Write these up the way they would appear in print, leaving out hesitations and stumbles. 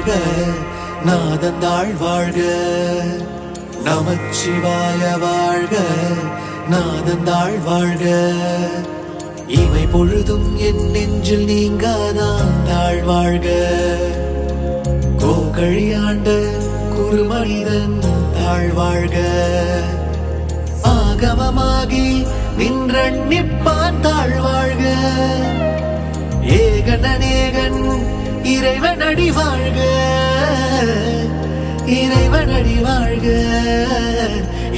வாழ்க, நாதந்தாள் வாழ்க. நமச்சிவாய வாழ்க, நாதந்தாள் வாழ்க. இமை பொழுதும் என் நெஞ்சில் நீங்காதான் தாழ் வாழ்க. கோகழியாண்ட குருமனிதன் தாழ் வாழ்க. ஆகமமாகி நின்றண்ணிப்பான் தாழ் வாழ்க. ஏகன் அநேகன் இறைவன் அடி வாழ்க, இறைவன் அடி வாழ்க,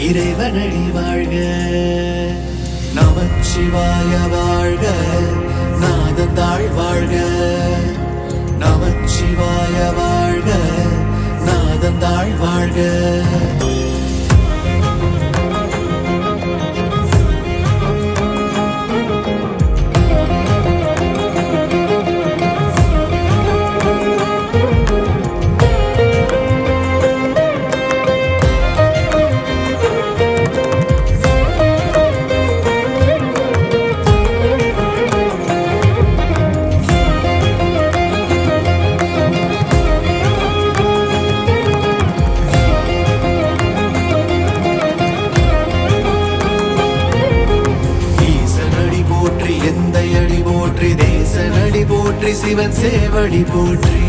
இறைவன் அடி வாழ்க. நமச்சிவாய வாழ்க, நாதந்தாள் வாழ்க. நமச்சிவாய வாழ்க, நாதந்தாள் வாழ்க. சிவன் சேவடி போற்றி.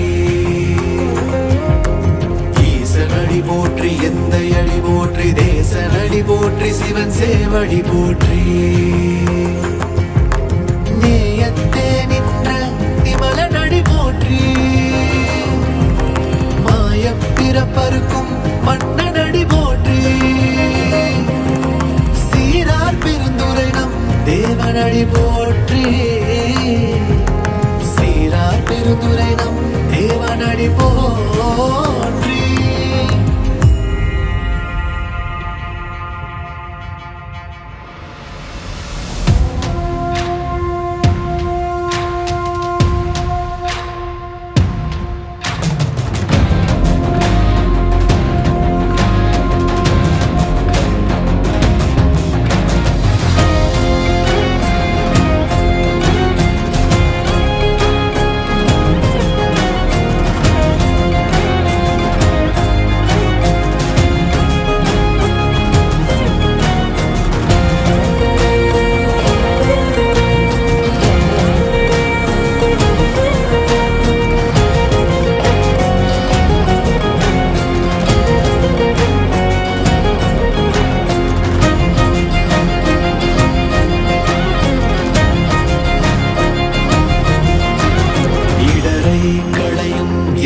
ஈசனடி போற்றி, எந்த அடி போற்றி, தேசனடி போற்றி, சிவன் சேவடி போற்றி. நேயத்தே நின்ற நிமலனடி போற்றி. மாயப்பிறப்பருக்கும் மன்னனடி போற்றி. சீரார் பெருந்துரைனம் தேவனடி போற்றி. பெருந்துரைனம் தேவனடி போற்றி.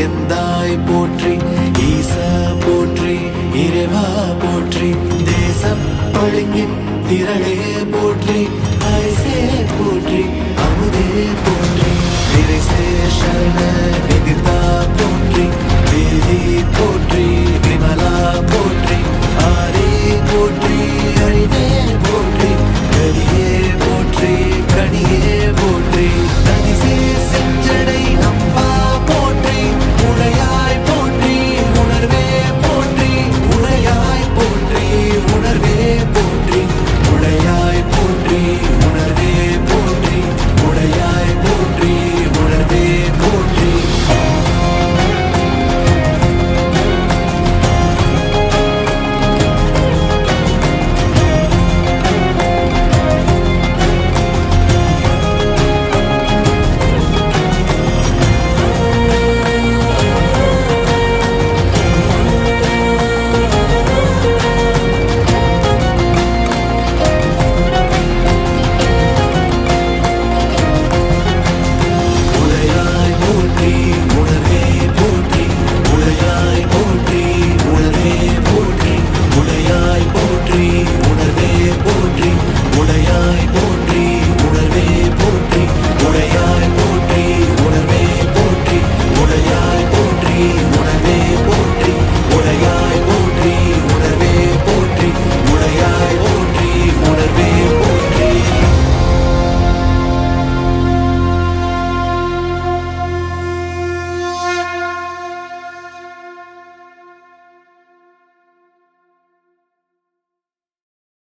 எந்தாய் போற்றி, ஈசா போற்றி, இறைவா போற்றி. தேசம் பழுங்கின் திரளே